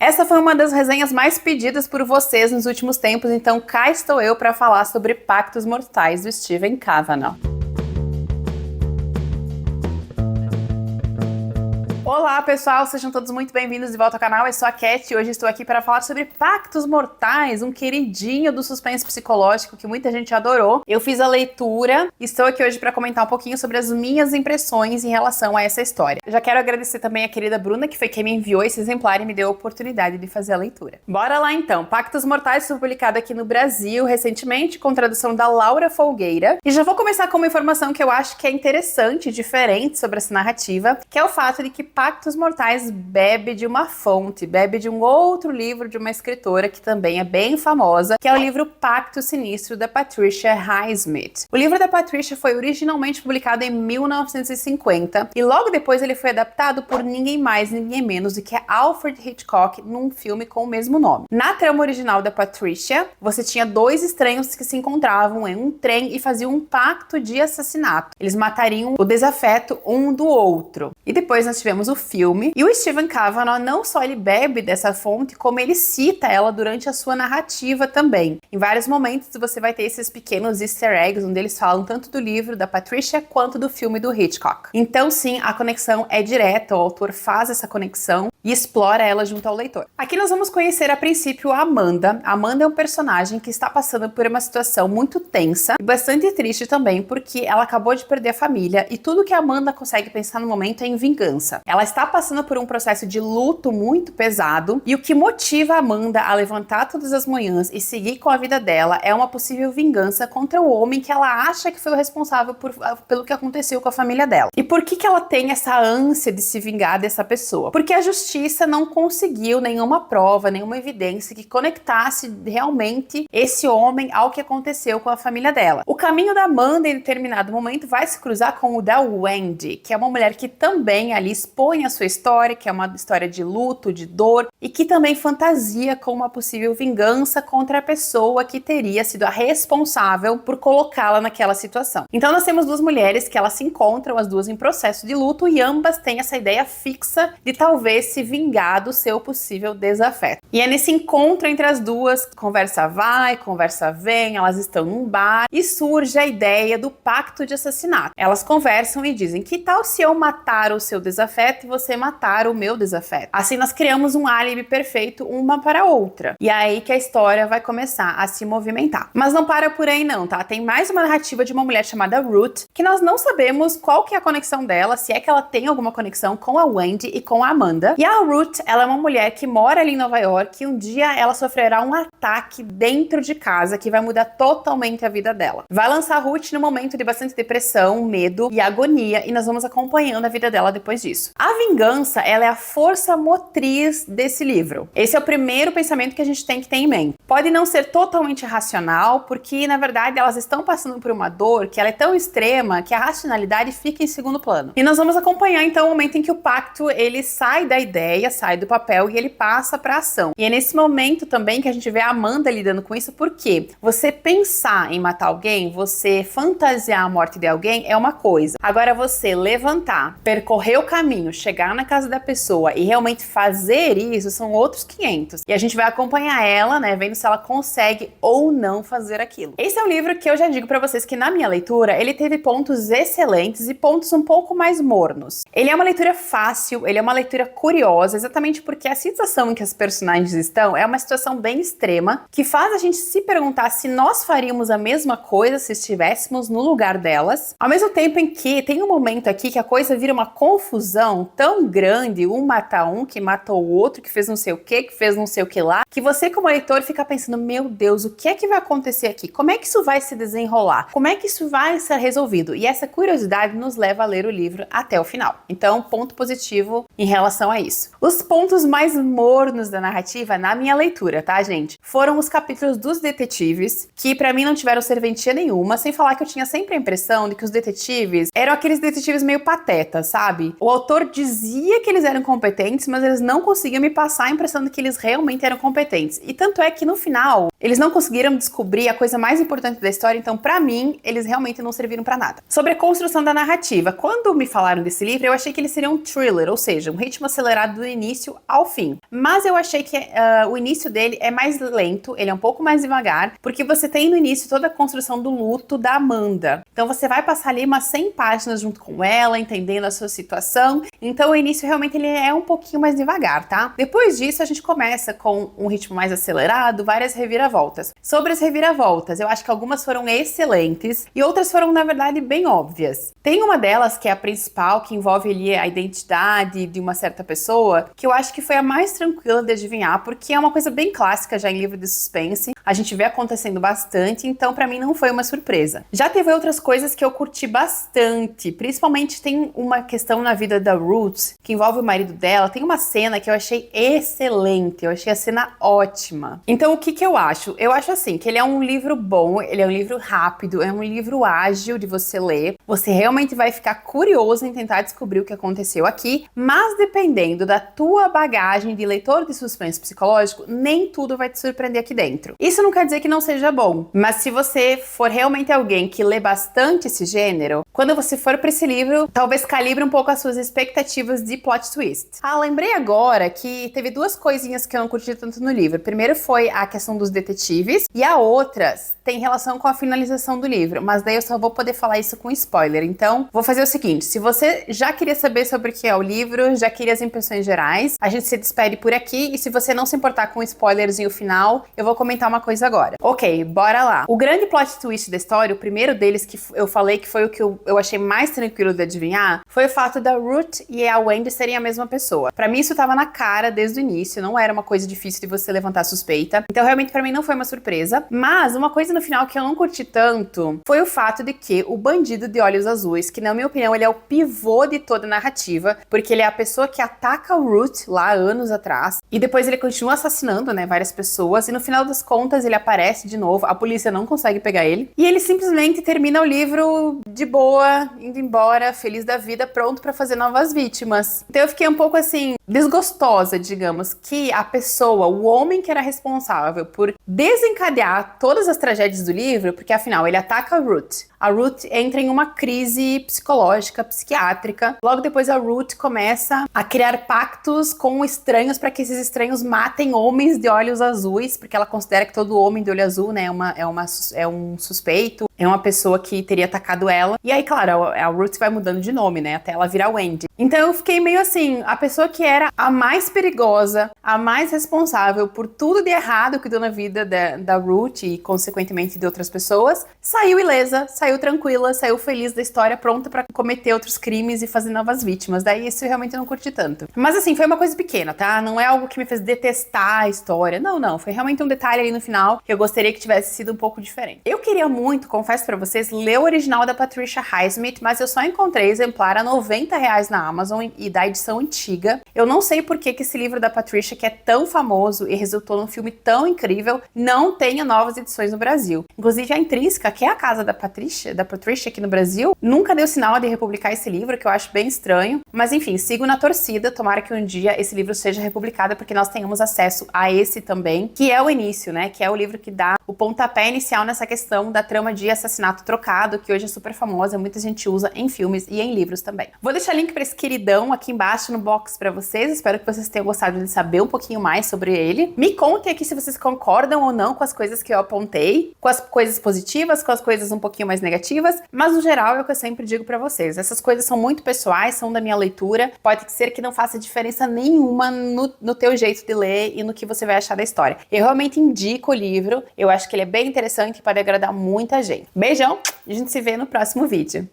Essa foi uma das resenhas mais pedidas por vocês nos últimos tempos, então cá estou eu para falar sobre Pactos Mortais do Stephen Kavanagh. Olá pessoal, sejam todos muito bem-vindos de volta ao canal, eu sou a Cat e hoje estou aqui para falar sobre Pactos Mortais, um queridinho do suspense psicológico que muita gente adorou. Eu fiz a leitura e estou aqui hoje para comentar um pouquinho sobre as minhas impressões em relação a essa história. Eu já quero agradecer também a querida Bruna, que foi quem me enviou esse exemplar e me deu a oportunidade de fazer a leitura. Bora lá então! Pactos Mortais foi publicado aqui no Brasil recentemente, com tradução da Laura Folgueira. E já vou começar com uma informação que eu acho que é interessante e diferente sobre essa narrativa, que é o fato de que Pactos Mortais bebe de uma fonte, bebe de um outro livro de uma escritora que também é bem famosa, que é o livro Pacto Sinistro, da Patricia Highsmith. O livro da Patricia foi originalmente publicado em 1950 e logo depois ele foi adaptado por ninguém mais, ninguém menos do que Alfred Hitchcock num filme com o mesmo nome. Na trama original da Patricia, você tinha dois estranhos que se encontravam em um trem e faziam um pacto de assassinato. Eles matariam o desafeto um do outro. E depois nós tivemos o filme, e o Stephen Kavanagh não só ele bebe dessa fonte, como ele cita ela durante a sua narrativa também. Em vários momentos você vai ter esses pequenos easter eggs, onde eles falam tanto do livro da Patricia, quanto do filme do Hitchcock. Então sim, a conexão é direta, o autor faz essa conexão e explora ela junto ao leitor. Aqui nós vamos conhecer a princípio a Amanda. A Amanda é um personagem que está passando por uma situação muito tensa e bastante triste também, porque ela acabou de perder a família e tudo que a Amanda consegue pensar no momento é em vingança. Ela está passando por um processo de luto muito pesado e o que motiva a Amanda a levantar todas as manhãs e seguir com a vida dela é uma possível vingança contra o homem que ela acha que foi o responsável pelo que aconteceu com a família dela. E por que ela tem essa ânsia de se vingar dessa pessoa? Porque a justiça não conseguiu nenhuma prova, nenhuma evidência que conectasse realmente esse homem ao que aconteceu com a família dela. O caminho da Amanda em determinado momento vai se cruzar com o da Wendy, que é uma mulher que também ali expõe a sua história, que é uma história de luto, de dor, e que também fantasia com uma possível vingança contra a pessoa que teria sido a responsável por colocá-la naquela situação. Então nós temos duas mulheres que elas se encontram, as duas em processo de luto, e ambas têm essa ideia fixa de talvez se vingar do seu possível desafeto. E é nesse encontro entre as duas, conversa vai, conversa vem, elas estão num bar e surge a ideia do pacto de assassinato. Elas conversam e dizem: que tal se eu matar o seu desafeto e você matar o meu desafeto? Assim nós criamos um álibi perfeito uma para a outra. E é aí que a história vai começar a se movimentar. Mas não para por aí não, tá? Tem mais uma narrativa de uma mulher chamada Ruth, que nós não sabemos qual que é a conexão dela, se é que ela tem alguma conexão com a Wendy e com a Amanda. E a Ruth, ela é uma mulher que mora ali em Nova York e um dia ela sofrerá um ataque dentro de casa que vai mudar totalmente a vida dela. Vai lançar a Ruth num momento de bastante depressão, medo e agonia, e nós vamos acompanhando a vida dela depois disso. A vingança, ela é a força motriz desse livro. Esse é o primeiro pensamento que a gente tem que ter em mente. Pode não ser totalmente racional, porque na verdade elas estão passando por uma dor que ela é tão extrema que a racionalidade fica em segundo plano. E nós vamos acompanhar então o momento em que o pacto ele sai da ideia, sai do papel e ele passa para ação. E é nesse momento também que a gente vê a Amanda lidando com isso, porque você pensar em matar alguém, você fantasiar a morte de alguém é uma coisa. Agora você levantar, percorrer o caminho, chegar na casa da pessoa e realmente fazer isso são outros 500. E a gente vai acompanhar ela, né, vendo se ela consegue ou não fazer aquilo. Esse é um livro que eu já digo para vocês que na minha leitura ele teve pontos excelentes e pontos um pouco mais mornos. Ele é uma leitura fácil, ele é uma leitura curiosa, exatamente porque a situação em que as personagens estão é uma situação bem extrema, que faz a gente se perguntar se nós faríamos a mesma coisa se estivéssemos no lugar delas, ao mesmo tempo em que tem um momento aqui que a coisa vira uma confusão tão grande, um mata um, que matou o outro, que fez não sei o que fez não sei o que lá, que você como leitor fica pensando, meu Deus, o que é que vai acontecer aqui? Como é que isso vai se desenrolar? Como é que isso vai ser resolvido? E essa curiosidade nos leva a ler o livro até o final. Então, ponto positivo em relação a isso. Os pontos mais mornos da narrativa, na minha leitura, tá, gente? Foram os capítulos dos detetives, que pra mim não tiveram serventia nenhuma, sem falar que eu tinha sempre a impressão de que os detetives eram aqueles detetives meio patetas, sabe? O autor dizia que eles eram competentes, mas eles não conseguiam me passar a impressão de que eles realmente eram competentes. vertentes. E tanto é que no final, eles não conseguiram descobrir a coisa mais importante da história, então pra mim, eles realmente não serviram pra nada. Sobre a construção da narrativa, quando me falaram desse livro, eu achei que ele seria um thriller, ou seja, um ritmo acelerado do início ao fim. Mas eu achei que o início dele é mais lento, ele é um pouco mais devagar, porque você tem no início toda a construção do luto da Amanda. Então você vai passar ali umas 100 páginas junto com ela, entendendo a sua situação. Então o início realmente ele é um pouquinho mais devagar, tá? Depois disso a gente começa com um ritmo mais acelerado, várias reviravoltas. Sobre as reviravoltas, eu acho que algumas foram excelentes e outras foram, na verdade, bem óbvias. Tem uma delas que é a principal, que envolve ali a identidade de uma certa pessoa, que eu acho que foi a mais tranquila de adivinhar, porque é uma coisa bem clássica já em livro de suspense. A gente vê acontecendo bastante, então pra mim não foi uma surpresa. Já teve outras coisas que eu curti bastante, principalmente tem uma questão na vida da Ruth, que envolve o marido dela, tem uma cena que eu achei excelente, eu achei a cena ótima. Então o que que eu acho? Eu acho assim, que ele é um livro bom, ele é um livro rápido, é um livro ágil de você ler, você realmente vai ficar curioso em tentar descobrir o que aconteceu aqui, mas dependendo da tua bagagem de leitor de suspense psicológico, nem tudo vai te surpreender aqui dentro. Isso não quer dizer que não seja bom, mas se você for realmente alguém que lê bastante esse gênero, quando você for para esse livro, talvez calibre um pouco as suas expectativas de plot twist. Ah, lembrei agora que teve duas coisinhas que eu não curti tanto no livro. Primeiro foi a questão dos detetives e a outra tem relação com a finalização do livro, mas daí eu só vou poder falar isso com spoiler. Então, vou fazer o seguinte, se você já queria saber sobre o que é o livro, já queria as impressões gerais, a gente se despede por aqui e se você não se importar com spoilerzinho final, eu vou comentar uma coisa agora. Ok, bora lá. O grande plot twist da história, o primeiro deles que eu falei que foi o que eu achei mais tranquilo de adivinhar, foi o fato da Ruth e a Wendy serem a mesma pessoa. Pra mim isso tava na cara desde o início, não era uma coisa difícil de você levantar suspeita. Então realmente pra mim não foi uma surpresa, mas uma coisa no final que eu não curti tanto foi o fato de que o bandido de olhos azuis, que na minha opinião ele é o pivô de toda a narrativa, porque ele é a pessoa que ataca o Ruth lá anos atrás, e depois ele continua assassinando, né, várias pessoas, e no final das contas ele aparece de novo, a polícia não consegue pegar ele, e ele simplesmente termina o livro de boa, indo embora, feliz da vida, pronto pra fazer novas vítimas. Então eu fiquei um pouco assim, desgostosa, digamos, que a pessoa, o homem que era responsável por desencadear todas as tragédias do livro, porque afinal ele ataca a Ruth. A Ruth entra em uma crise psicológica, psiquiátrica. Logo depois a Ruth começa a criar pactos com estranhos para que esses estranhos matem homens de olhos azuis, porque ela considera que todo homem de olho azul, né, é um suspeito, é uma pessoa que teria atacado ela. E aí, claro, a Ruth vai mudando de nome, né, até ela virar Wendy. Então eu fiquei meio assim, a pessoa que era a mais perigosa, a mais responsável por tudo de errado que deu na vida da Ruth e consequentemente de outras pessoas, saiu ilesa, saiu tranquila, saiu feliz da história, pronta pra cometer outros crimes e fazer novas vítimas. Daí isso eu realmente não curti tanto. Mas assim, foi uma coisa pequena, tá? Não é algo que me fez detestar a história. Não. Foi realmente um detalhe ali no final que eu gostaria que tivesse sido um pouco diferente. Eu queria muito, confesso pra vocês, ler o original da Patricia Highsmith, mas eu só encontrei exemplar a R$90 na Amazon e da edição antiga. Eu não sei por que esse livro da Patricia, que é tão famoso e resultou num filme tão incrível, não tenha novas edições no Brasil. Inclusive a Intrínseca, que é a casa da Patricia aqui no Brasil, nunca deu sinal de republicar esse livro, que eu acho bem estranho. Mas enfim, sigo na torcida, tomara que um dia esse livro seja republicado, porque nós tenhamos acesso a esse também, que é o início, né? Que é o livro que dá o pontapé inicial nessa questão da trama de assassinato trocado, que hoje é super famosa, muita gente usa em filmes e em livros também. Vou deixar link para esse queridão aqui embaixo no box para vocês, espero que vocês tenham gostado de saber um pouquinho mais sobre ele. Me contem aqui se vocês concordam ou não com as coisas que eu apontei, com as coisas positivas, com as coisas um pouquinho mais negativas, mas no geral é o que eu sempre digo pra vocês. Essas coisas são muito pessoais, são da minha leitura, pode ser que não faça diferença nenhuma no teu jeito de ler e no que você vai achar da história. Eu realmente indico o livro, eu acho que ele é bem interessante e pode agradar muita gente. Beijão, e a gente se vê no próximo vídeo.